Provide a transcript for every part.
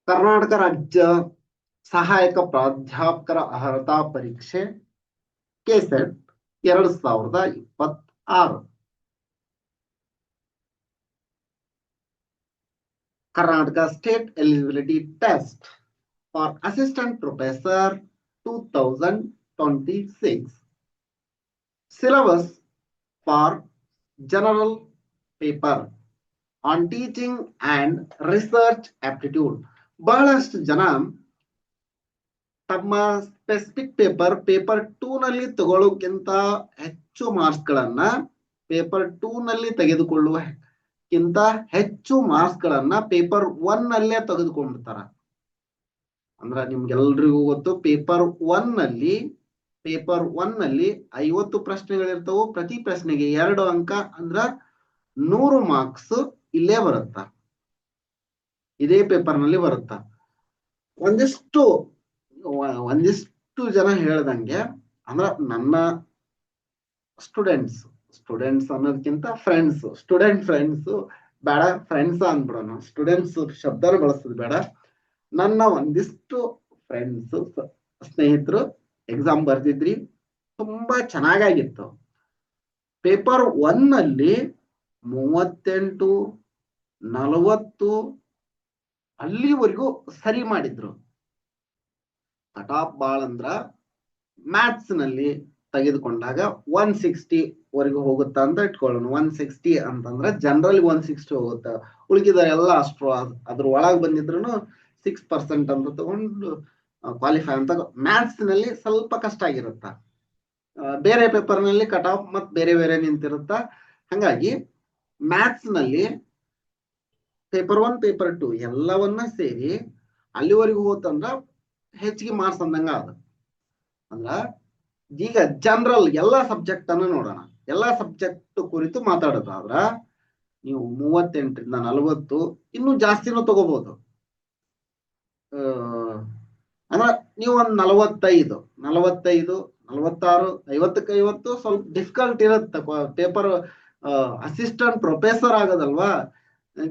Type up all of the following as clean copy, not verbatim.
ಕರ್ನಾಟಕ ರಾಜ್ಯ ಸಹಾಯಕ ಪ್ರಾಧ್ಯಾಪಕರ ಅರ್ಹತಾ ಪರೀಕ್ಷೆ KSET 2026. Karnataka State Eligibility Test for Assistant Professor 2026. Syllabus for General Paper on Teaching and Research Aptitude. ಬಹಳಷ್ಟು ಜನ ತಮ್ಮ ಸ್ಪೆಸಿಫಿಕ್ ಪೇಪರ್ 2 ನಲ್ಲಿ ತಗೊಳ್ಳೋಕ್ಕಿಂತ ಹೆಚ್ಚು ಮಾರ್ಕ್ಸ್ ಗಳನ್ನ ಪೇಪರ್ 2 ನಲ್ಲಿ ತೆಗೆದುಕೊಳ್ಳುವಕ್ಕಿಂತ ಹೆಚ್ಚು ಮಾರ್ಕ್ಸ್ ಗಳನ್ನ ಪೇಪರ್ 1 ನಲ್ಲೇ ತೆಗೆದುಕೊಂಡಿರ್ತಾರ. ಅಂದ್ರ ನಿಮ್ಗೆಲ್ರಿಗೂ ಗೊತ್ತು, ಪೇಪರ್ 1 ನಲ್ಲಿ 50 ಪ್ರಶ್ನೆಗಳಿರ್ತಾವು. ಪ್ರತಿ ಪ್ರಶ್ನೆಗೆ 2 ಅಂಕ, ಅಂದ್ರ 100 ಮಾರ್ಕ್ಸ್ ಇಲ್ಲೇ ಬರುತ್ತ, ಇದೇ ಪೇಪರ್ ನಲ್ಲಿ ಬರುತ್ತ. ಒಂದಿಷ್ಟು ಜನ ಹೇಳ್ದಂಗೆ, ಅಂದ್ರ ನನ್ನ ಸ್ಟೂಡೆಂಟ್ಸ್ ಅನ್ನೋದಕ್ಕಿಂತ ಸ್ಟೂಡೆಂಟ್ ಫ್ರೆಂಡ್ಸ್ ಬೇಡ, ಫ್ರೆಂಡ್ಸ್ ಅಂದ್ಬಿಡೋಣ, ಸ್ಟೂಡೆಂಟ್ಸ್ ಶಬ್ದನ ಬಳಸೋದು ಬೇಡ. ನನ್ನ ಒಂದಿಷ್ಟು ಫ್ರೆಂಡ್ಸ್ ಸ್ನೇಹಿತರು ಎಕ್ಸಾಮ್ ಬರ್ದಿದ್ರಿ, ತುಂಬಾ ಚೆನ್ನಾಗಾಗಿತ್ತು. ಪೇಪರ್ 1 ನಲ್ಲಿ 38, 40 ಅಲ್ಲಿವರೆಗೂ ಸರಿ ಮಾಡಿದ್ರು. ಕಟ್ ಆಫ್ ಬಾಳ್ ಅಂದ್ರ ಮ್ಯಾಥ್ಸ್ ನಲ್ಲಿ ತೆಗೆದುಕೊಂಡಾಗ 160 ವರೆಗೂ ಹೋಗುತ್ತಾ ಅಂತ ಇಟ್ಕೊಳ್ಳೋಣ. 160 ಅಂತಂದ್ರೆ ಜನರಲ್ 160 ಹೋಗುತ್ತ, ಉಳಿದ ಎಲ್ಲ ಅಷ್ಟು ಅದ್ರ ಒಳಗೆ ಬಂದಿದ್ರು 6% ಅಂತ ತಗೊಂಡು ಕ್ವಾಲಿಫೈ ಅಂತ. ಮ್ಯಾಥ್ಸ್ ನಲ್ಲಿ ಸ್ವಲ್ಪ ಕಷ್ಟ ಆಗಿರುತ್ತ, ಬೇರೆ ಪೇಪರ್ ನಲ್ಲಿ ಕಟ್ ಆಫ್ ಮತ್ ಬೇರೆ ನಿಂತಿರುತ್ತ. ಹಂಗಾಗಿ ಮ್ಯಾಥ್ಸ್ ನಲ್ಲಿ ಪೇಪರ್ 1 ಪೇಪರ್ 2 ಎಲ್ಲವನ್ನ ಸೇರಿ ಅಲ್ಲಿವರೆಗೂ ಹೋತಂದ್ರ ಹೆಚ್ಚಿಗೆ ಮಾರ್ಕ್ಸ್ ಅಂದಂಗ ಅದ. ಅಂದ್ರ ಈಗ ಜನರಲ್ ಎಲ್ಲಾ ಸಬ್ಜೆಕ್ಟ್ ಅನ್ನ ನೋಡೋಣ. ಎಲ್ಲಾ ಸಬ್ಜೆಕ್ಟ್ ಕುರಿತು ಮಾತಾಡೋದಾದ್ರ ನೀವು 38ರಿಂದ 40 ಇನ್ನೂ ಜಾಸ್ತಿನೂ ತಗೋಬಹುದು. ಅಂದ್ರ ನೀವು ಒಂದ್ 45, 46, 50ಕ್ಕೆ 50 ಸ್ವಲ್ಪ ಡಿಫಿಕಲ್ಟ್ ಇರುತ್ತೆ. ಪೇಪರ್ ಅಸಿಸ್ಟೆಂಟ್ ಪ್ರೊಫೆಸರ್ ಆಗೋದಲ್ವಾ,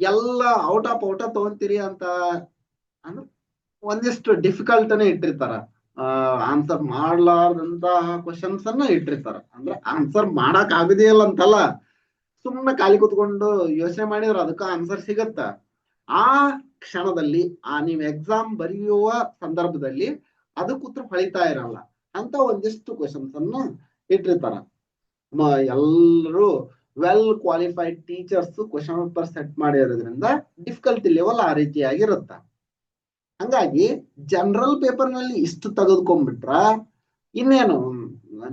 ಎಲ್ಲ ಔಟ್ ಆಫ್ ತಗೊಂತೀರಿ ಅಂತ ಅಂದ್ರೆ ಒಂದಿಷ್ಟು ಡಿಫಿಕಲ್ಟ್ ಇಟ್ಟಿರ್ತಾರ. ಆನ್ಸರ್ ಮಾಡ್ಲಾರ್ದಂತಹ ಕ್ವಶನ್ಸ್ ಅನ್ನ ಇಟ್ಟಿರ್ತಾರ. ಅಂದ್ರೆ ಆನ್ಸರ್ ಮಾಡಕ್ ಆಗುದಿಲ್ಲ ಅಂತಲ್ಲ, ಸುಮ್ಮನೆ ಖಾಲಿ ಕೂತ್ಕೊಂಡು ಯೋಚನೆ ಮಾಡಿದ್ರೆ ಅದಕ್ಕ ಆನ್ಸರ್ ಸಿಗತ್ತ. ಆ ಕ್ಷಣದಲ್ಲಿ ನೀವು ಎಕ್ಸಾಮ್ ಬರೆಯುವ ಸಂದರ್ಭದಲ್ಲಿ ಅದಕ್ಕೆ ಉತ್ತರ ಹೊಳಿತಾ ಇರಲ್ಲ ಅಂತ ಒಂದಿಷ್ಟು ಕ್ವಶನ್ಸ್ ಅನ್ನ ಇಟ್ಟಿರ್ತಾರ. ಎಲ್ಲರೂ well qualified teachers question paper set ಮಾಡಿರೋದ್ರಿಂದ ಡಿಫಿಕಲ್ಟಿ ಲೆವೆಲ್ ಆ ರೀತಿಯಾಗಿರುತ್ತ. ಹಂಗಾಗಿ ಜನರಲ್ ಪೇಪರ್ ನಲ್ಲಿ ಇಷ್ಟು ತೆಗೆದುಕೊಂಡ್ಬಿಟ್ರ ಇನ್ನೇನು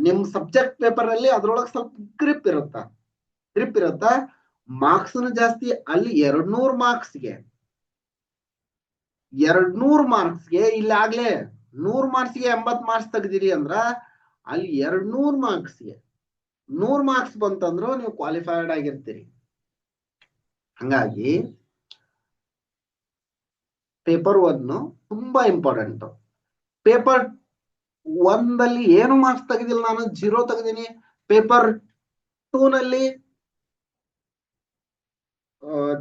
ನಿಮ್ ಸಬ್ಜೆಕ್ಟ್ ಪೇಪರ್ ನಲ್ಲಿ ಅದ್ರೊಳಗೆ ಸ್ವಲ್ಪ ಗ್ರಿಪ್ ಇರುತ್ತ. ಮಾರ್ಕ್ಸ್ ಜಾಸ್ತಿ. ಅಲ್ಲಿ 200 ಮಾರ್ಕ್ಸ್ಗೆ ಇಲ್ಲಿ ಆಗ್ಲೇ 100 ಮಾರ್ಕ್ಸ್ಗೆ 80 ಮಾರ್ಕ್ಸ್ ತೆಗ್ದಿರಿ ಅಂದ್ರ ಅಲ್ಲಿ 200 ಮಾರ್ಕ್ಸ್ಗೆ 100 ಮಾರ್ಕ್ಸ್ ಬಂತಂದ್ರು ನೀವು ಕ್ವಾಲಿಫೈಡ್ ಆಗಿರ್ತೀರಿ. ಹಂಗಾಗಿ ಪೇಪರ್ 1 ತುಂಬಾ ಇಂಪಾರ್ಟೆಂಟ್. ಪೇಪರ್ 1 ಏನು ಮಾರ್ಕ್ಸ್ ತೆಗೆದಿಲ್ಲ, ನಾನು 0 ತೆಗೆದೀನಿ. ಪೇಪರ್ 2 ನಲ್ಲಿ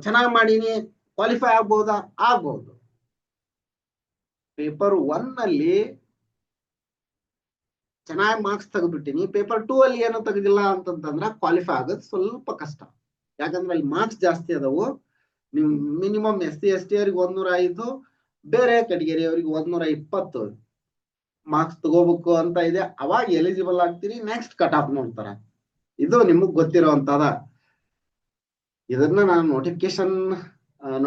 ಚೆನ್ನಾಗಿ ಮಾಡೀನಿ, ಕ್ವಾಲಿಫೈ ಆಗ್ಬಹುದು. ಪೇಪರ್ 1 ನಲ್ಲಿ ಚೆನ್ನಾಗಿ ಮಾರ್ಕ್ಸ್ ತೆಗೆದ್ಬಿಟ್ಟಿನಿ, ಪೇಪರ್ 2 ಅಲ್ಲಿ ಏನು ತೆಗೆದಿಲ್ಲ ಅಂತಂತಂದ್ರ ಕ್ವಾಲಿಫೈ ಆಗೋದು ಸ್ವಲ್ಪ ಕಷ್ಟ. ಯಾಕಂದ್ರೆ ಅಲ್ಲಿ ಮಾರ್ಕ್ಸ್ ಜಾಸ್ತಿ ಅದಾವು. ನಿಮ್ ಮಿನಿಮಮ್ SC ST ಅವ್ರಿಗೆ 105, ಬೇರೆ ಕೆಟಗರಿ ಅವ್ರಿಗೆ 120 ಮಾರ್ಕ್ಸ್ ತಗೋಬೇಕು ಅಂತ ಇದೆ. ಅವಾಗ ಎಲಿಜಿಬಲ್ ಆಗ್ತೀರಿ. ನೆಕ್ಸ್ಟ್ ಕಟ್ ಆಫ್ ನೋಡ್ತಾರ. ಇದು ನಿಮಗ್ ಗೊತ್ತಿರೋಂತದ. ಇದನ್ನ ನಾನು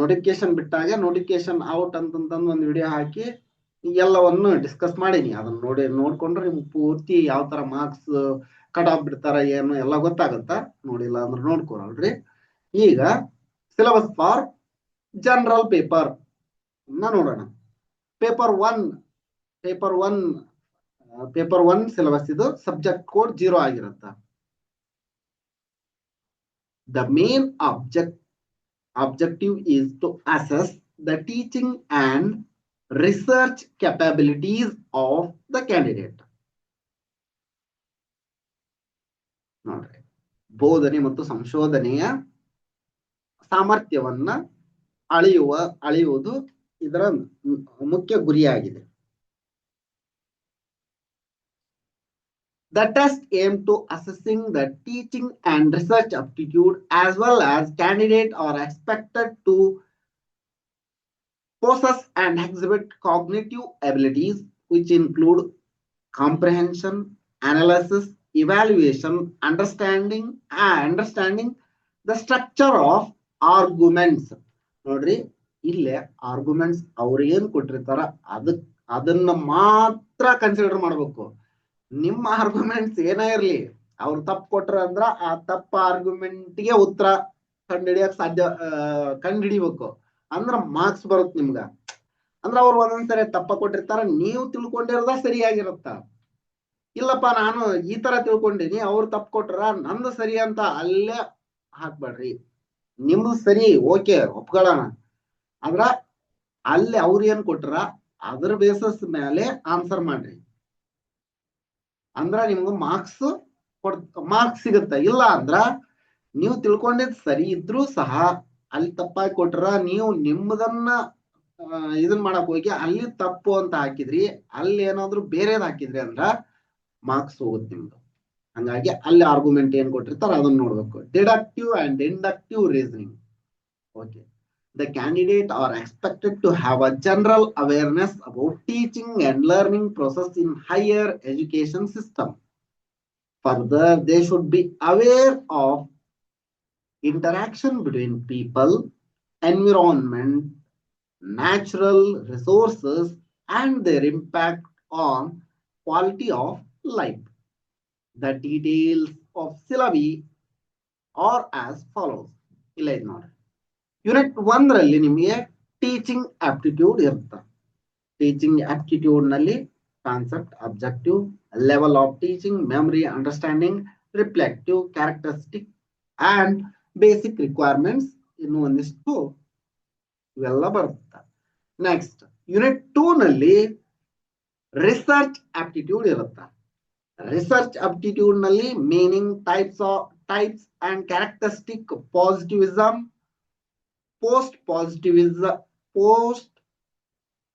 ನೋಟಿಫಿಕೇಶನ್ ಬಿಟ್ಟಾಗ ನೋಟಿಫಿಕೇಶನ್ ಔಟ್ ಅಂತಂತಂದು ಒಂದು ವಿಡಿಯೋ ಹಾಕಿ ಎಲ್ಲವನ್ನು ಡಿಸ್ಕಸ್ ಮಾಡೀನಿ. ಅದನ್ನ ನೋಡ್ಕೊಂಡ್ರೆ ನಿಮ್ಗೆ ಪೂರ್ತಿ ಯಾವ ತರ ಮಾರ್ಕ್ಸ್ ಕಟ್ ಆಫ್ ಬಿಡ್ತಾರ ಏನು ಎಲ್ಲ ಗೊತ್ತಾಗತ್ತ. ನೋಡಿಲ್ಲ ಅಂದ್ರೆ ನೋಡ್ಕೊಳ್ರಿ. ಈಗ ಸಿಲೆಬಸ್ ಫಾರ್ ಜನರಲ್ ಪೇಪರ್ ನೋಡೋಣ. ಪೇಪರ್ 1 ಸಿಲೆಬಸ್ ಇದು. ಸಬ್ಜೆಕ್ಟ್ ಕೋಡ್ 0 ಆಗಿರುತ್ತ. The main objective is to assess the teaching and research capabilities of the candidate. ನೋಡ್ರಿ, ಬೋಧನೆ ಮತ್ತು ಸಂಶೋಧನೆಯ ಸಾಮರ್ಥ್ಯವನ್ನ ಅಳೆಯುವುದು ಇದರ ಮುಖ್ಯ ಗುರಿಯಾಗಿದೆ. The test aims to assessing the teaching and research aptitude as well as candidates are expected to possess and exhibit cognitive abilities which include comprehension, analysis, evaluation, understanding the structure of arguments. ನೋಡ್ರಿ ಇಲ್ಲೇ arguments ಅವ್ರು ಏನ್ ಕೊಟ್ಟಿರ್ತಾರ ಅದನ್ನ ಮಾತ್ರ consider ಮಾಡ್ಬೇಕು. ನಿಮ್ಮ arguments ಏನೇ ಇರ್ಲಿ, ಅವ್ರು ತಪ್ಪು ಕೊಟ್ರ ಅಂದ್ರ ಆ ತಪ್ಪ ಆರ್ಗ್ಯುಮೆಂಟ್ಗೆ ಉತ್ತರ ಕಂಡುಹಿಡಿಬೇಕು ಅಂದ್ರ ಮಾರ್ಕ್ಸ್ ಬರುತ್ತೆ ನಿಮ್ಗ. ಅಂದ್ರ ಅವ್ರು ಒಂದೊಂದ್ಸರಿ ತಪ್ಪ ಕೊಟ್ಟಿರ್ತಾರ, ನೀವು ತಿಳ್ಕೊಂಡಿರೋದ ಸರಿಯಾಗಿರುತ್ತ. ಇಲ್ಲಪ್ಪ ನಾನು ಈ ತರ ತಿಳ್ಕೊಂಡಿನಿ, ಅವ್ರು ತಪ್ಪು ಕೊಟ್ರ ನಂದು ಸರಿ ಅಂತ ಅಲ್ಲೇ ಹಾಕ್ಬೇಡ್ರಿ. ನಿಮ್ದು ಸರಿ, ಓಕೆ ಒಪ್ಕೊಳ್ಳೋಣ, ಆದ್ರ ಅಲ್ಲಿ ಅವ್ರು ಏನ್ ಕೊಟ್ರ ಅದ್ರ ಬೇಸಸ್ ಮೇಲೆ ಆನ್ಸರ್ ಮಾಡ್ರಿ. ಅಂದ್ರ ನಿಮ್ಗೆ ಮಾರ್ಕ್ಸ್ ಸಿಗುತ್ತೆ. ಇಲ್ಲ ಅಂದ್ರ ನೀವು ತಿಳ್ಕೊಂಡಿದ್ ಸರಿ ಇದ್ರೂ ಸಹ ಅಲ್ಲಿ ತಪ್ಪಾಗಿ ಕೊಟ್ರ ನೀವು ನಿಮ್ಮದನ್ನ ಇದನ್ ಮಾಡಕ್ ಹೋಗಿ ಅಲ್ಲಿ ತಪ್ಪು ಅಂತ ಹಾಕಿದ್ರಿ, ಅಲ್ಲಿ ಏನಾದ್ರು ಬೇರೆದ್ ಹಾಕಿದ್ರಿ ಅಂದ್ರ ಮಾರ್ಕ್ಸ್ ಹೋಗುತ್ತೆ ನಿಮ್ದು. ಹಂಗಾಗಿ ಅಲ್ಲಿ ಆರ್ಗ್ಯುಮೆಂಟ್ ಏನ್ ಕೊಟ್ಟಿರ್ತಾರ ಅದನ್ನ ನೋಡ್ಬೇಕು. Deductive and inductive reasoning. Okay, the candidate are expected to have a general awareness about teaching and learning process in higher education system. Further, they should be aware of interaction between people, environment, natural resources, and their impact on quality of life. The details of syllabi are as follows. ಇಲ್ಲ ಇದು ನೋಡಿ, unit 1 ರಲ್ಲಿ ನಿಮಗೆ teaching aptitude ಇರುತ್ತೆ. Teaching aptitude ನಲ್ಲಿ concept, objective, level of teaching, memory, understanding, reflective, characteristic and basic requirements ಇನ್ನು ಒಂದಿಷ್ಟು ಇವೆಲ್ಲ ಬರುತ್ತೆ. ನೆಕ್ಸ್ಟ್ ಯೂನಿಟ್ 2 ನಲ್ಲಿ ರಿಸರ್ಚ್ ಆಪ್ಟಿಟ್ಯೂಡ್ ಇರುತ್ತೆ. ರಿಸರ್ಚ್ ಆಪ್ಟಿಟ್ಯೂಡ್ ನಲ್ಲಿ meaning, types and characteristic, positivism,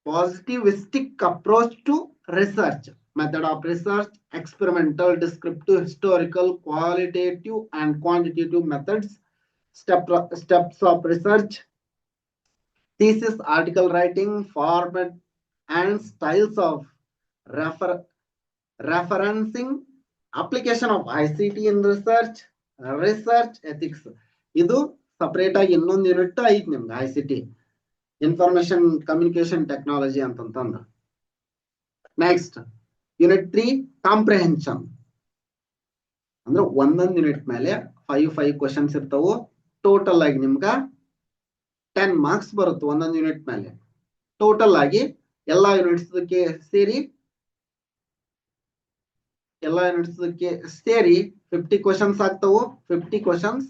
positivistic approach to research, method of research, experimental, descriptive, historical, qualitative and quantitative methods, steps of research, thesis, article writing, format and styles of referencing, application of ICT in research, research ethics. ಇದು separate ಆಗಿ ಇನ್ನೊಂದು unit ಐತಿ ನಿಮ್ಗೆ, ICT, information communication technology ಅಂತಂತಂದ. Next unit 3 comprehension. ಅಂದ್ರೆ ಒಂದೊಂದು unit ಮೇಲೆ 5 questions ಇರ್ತಾವು. ಟೋಟಲ್ ಆಗಿ ನಿಮ್ಗ 10 ಮಾರ್ಕ್ಸ್ ಬರುತ್ತೆ ಒಂದೊಂದು ಯೂನಿಟ್ ಮೇಲೆ. ಟೋಟಲ್ ಆಗಿ ಎಲ್ಲಾ ಯೂನಿಟ್ಸ್ ಸೇರಿ 50 ಕ್ವಶನ್ಸ್ ಆಗ್ತಾವು. 50 ಕ್ವಶನ್ಸ್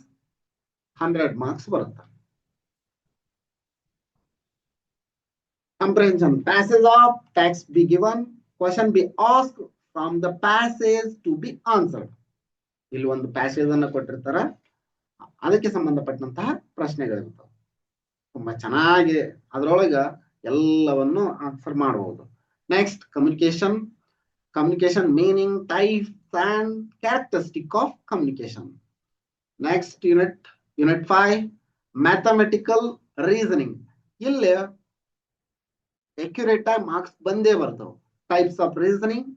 100 ಮಾರ್ಕ್ಸ್ ಬರುತ್ತೆ. Comprehension. Passage of text be given, question be asked from the passage to be answered. ಇಲ್ಲಿ ಒಂದು ಪ್ಯಾಸೇಜ್ ಅನ್ನ ಕೊಟ್ಟಿರ್ತಾರ, ಅದಕ್ಕೆ ಸಂಬಂಧಪಟ್ಟಂತಹ ಪ್ರಶ್ನೆಗಳಿರ್ತಾವ. ತುಂಬಾ ಚೆನ್ನಾಗಿ ಅದರೊಳಗ ಎಲ್ಲವನ್ನು ಆನ್ಸರ್ ಮಾಡಬಹುದು. Next communication meaning, types and characteristic of communication. Next unit 5 mathematical reasoning. ಇಲ್ಲಿ accurate ಮಾರ್ಕ್ಸ್ ಬಂದೇ ಬರ್ತಾವ. Types of reasoning,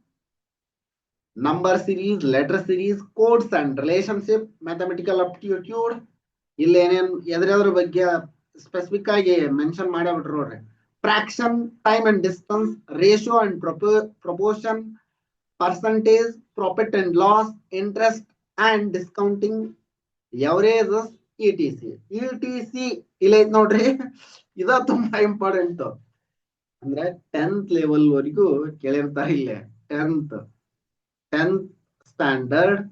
number series, letter series, codes and relationship, mathematical aptitude. ಇಲ್ಲಿ ಏನೇನ್ ಎದ್ರ ಬಗ್ಗೆ ಸ್ಪೆಸಿಫಿಕ್ ಆಗಿ ಮೆನ್ಷನ್ ಮಾಡ್ಬಿಟ್ರು ನೋಡ್ರಿ. Fraction, time and distance, ratio and proportion, percentage, profit and loss, interest and discounting, averages, etc. ಇಲ್ಲ ಐತ್ ನೋಡ್ರಿ, ಇದ ತುಂಬಾ ಇಂಪಾರ್ಟೆಂಟ್. ಅಂದ್ರೆ 10th ಲೆವೆಲ್ ವರೆಗೂ ಕೇಳಿರ್ತಾರೆ. ಇಲ್ಲೇ 10th standard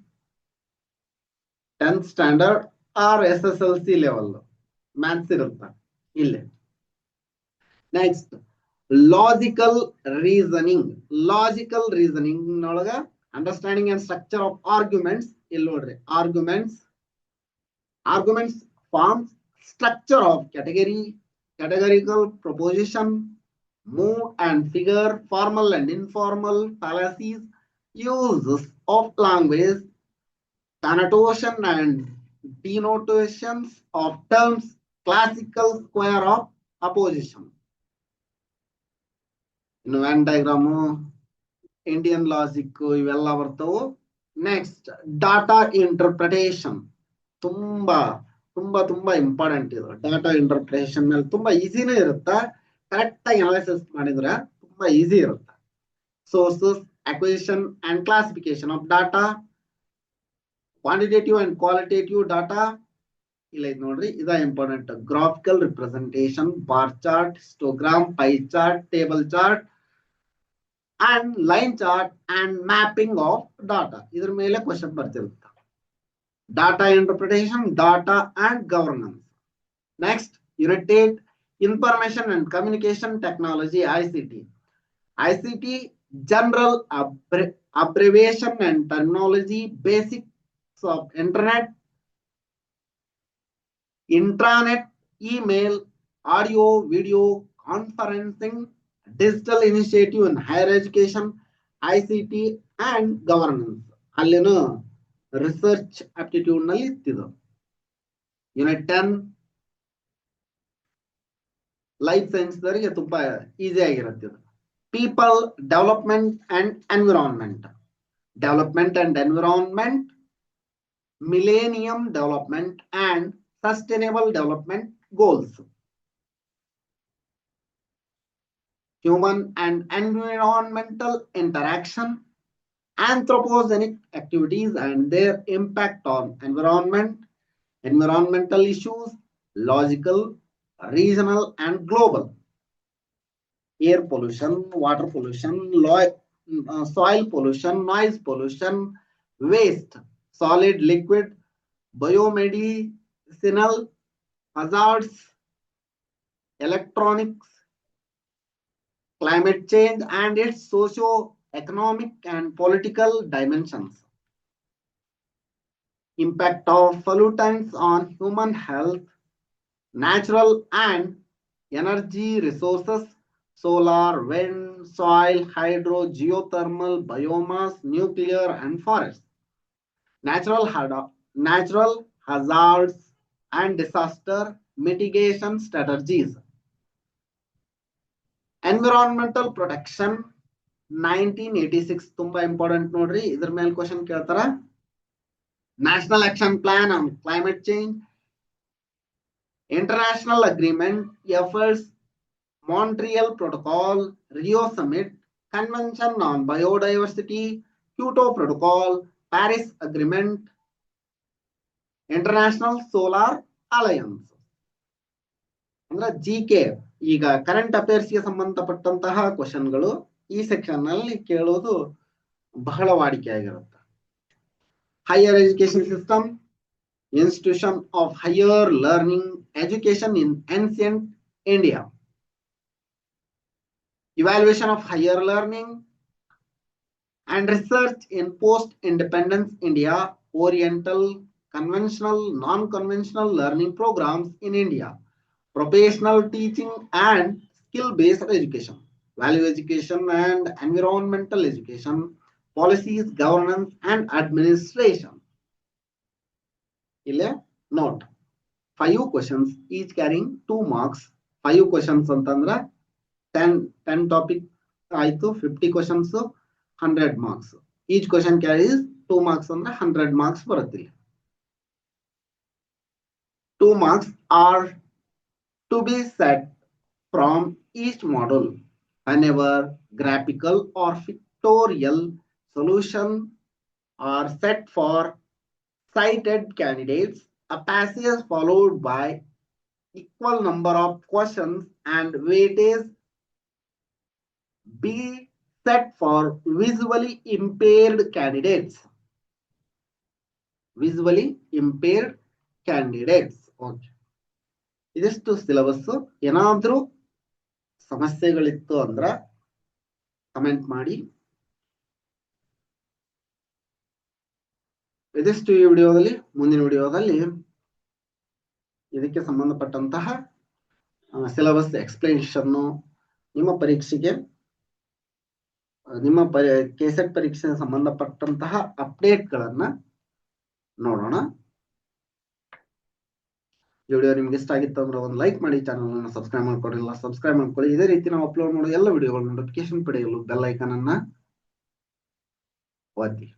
or SSLC level maths ಇರುತ್ತೆ ಇಲ್ಲೇ. Next logical reasoning. ನೊಳಗ understanding and structure of arguments. ಇಲ್ಲಿ ನೋಡ್ರಿ, arguments forms structure of categorical proposition, mood and figure, formal and informal fallacies, uses of language, connotation and denotations of terms, classical square of opposition. ಇನ್ನು van diagram, Indian logic ಇವೆಲ್ಲ ಬರ್ತವು. Next data interpretation, ತುಂಬಾ ತುಂಬಾ ತುಂಬಾ important ಇದು. Data interpretation ಮೇಲೆ ತುಂಬಾ ಈಸಿನೇ ಇರುತ್ತೆ, ಕರೆಕ್ಟ್ ಆಗಿ ಅನಾಲಿಸಿಸ್ ಮಾಡಿದ್ರೆ ತುಂಬಾ ಈಸಿ ಇರುತ್ತೆ. Sources, acquisition and classification of data, quantitative and qualitative data. ಇಲ್ಲ ಇದು ನೋಡ್ರಿ, ಇದ important. Graphical representation, bar chart, histogram, pi chart, table chart and line chart and mapping of data. ಇದ್ರ ಮೇಲೆ question ಬರ್ತಿರುತ್ತೆ. Data interpretation, data and governance. Next, unit 8, information and communication technology, ICT. ICT, general abbreviation and terminology, basics of internet, intranet, email, audio, video, conferencing, digital initiative in higher education, ICT and governance. ಅಲ್ಲೇನು research aptitude ನಲ್ಲಿ ಇತ್ತಿದ್ದು. Unit 10 life science ದವರಿಗೆ ತುಂಬಾ easy ಆಗಿರುತ್ತೆ ಇದು. People, development and environment. Development and environment, millennium development and sustainable development goals. Human and environmental interaction, anthropogenic activities and their impact on environment, environmental issues, logical, regional and global. Air pollution, water pollution, soil pollution, noise pollution, waste, solid, liquid, biomedicinal hazards, electronics, climate change and its socio-economic and political dimensions. Impact of pollutants on human health, natural and energy resources, solar, wind, soil, hydro, geothermal, biomass, nuclear and forest. Natural hazards and disaster mitigation strategies. Environmental protection 1986 ತುಂಬಾ important ನೋಡ್ರಿ. ಇದ್ರ ಮೇಲೆ question ಕೇಳ್ತಾರ. National action plan on climate change, international agreement, efforts, Montreal protocol, Rio summit, convention on biodiversity, Kyoto protocol, Paris agreement, international solar alliance. ಅಂದ್ರೆ GK, ಈಗ current affairs ಗೆ ಸಂಬಂಧಪಟ್ಟಂತಹ ಕ್ವಶನ್ಗಳು ಈ ಸೆಕ್ಷನ್ ನಲ್ಲಿ ಕೇಳೋದು ಬಹಳ ವಾಡಿಕೆ ಆಗಿರುತ್ತೆ. Higher education system, institution of higher learning education in ancient India, evaluation of higher learning and research in post-independence India, oriental, conventional, non-conventional learning programs in India, professional teaching and skill-based education, value education and environmental education, policies, governance and administration. Ille note 5 questions each carrying 2 marks. 5 questions antandra 10 topic aitu, 50 questions 100 marks. Each question carries 2 marks ಅಂದ್ರೆ 100 marks ಬರುತ್ತೆ. 2 marks are to be set from each module whenever graphical or pictorial solution are set for cited candidates. A passage followed by equal number of questions and weightage be set for visually impaired candidates. Visually impaired candidates. Okay. ಇದಿಷ್ಟು syllabus. ಏನಾದ್ರೂ ಸಮಸ್ಯೆಗಳಿತ್ತು ಅಂದ್ರ comment ಮಾಡಿ. ಇದಿಷ್ಟು ಈ ವಿಡಿಯೋದಲ್ಲಿ. ಮುಂದಿನ ವಿಡಿಯೋದಲ್ಲಿ ಇದಕ್ಕೆ ಸಂಬಂಧಪಟ್ಟಂತಹ ಸಿಲೆಬಸ್ ಎಕ್ಸ್ಪ್ಲನೇಷನ್, ನಿಮ್ಮ ಪರೀಕ್ಷೆಗೆ ನಿಮ್ಮ ಕೆಸೆಟ್ ಪರೀಕ್ಷೆಗೆ ಸಂಬಂಧಪಟ್ಟಂತಹ ಅಪ್ಡೇಟ್ಗಳನ್ನ ನೋಡೋಣ. ವಿಡಿಯೋ ನಿಮ್ಗೆ ಇಷ್ಟ ಆಗಿತ್ತು ಅಂದ್ರೆ ಒಂದು ಲೈಕ್ ಮಾಡಿ, ಚಾನಲ್ ಸಬ್ಸ್ಕ್ರೈಬ್ ಮಾಡ್ಕೊಂಡಿಲ್ಲ ಸಬ್ಸ್ಕ್ರೈಬ್ ಮಾಡ್ಕೊಳ್ಳಿ. ಇದೇ ರೀತಿ ನಾವು ಅಪ್ಲೋಡ್ ಮಾಡೋ ಎಲ್ಲ ವಿಡಿಯೋಗಳ ನೋಟಿಫಿಕೇಶನ್ ಪಡೆಯಲು ಬೆಲ್ ಐಕಾನ್ ಅನ್ನ ಒತ್ತಿ.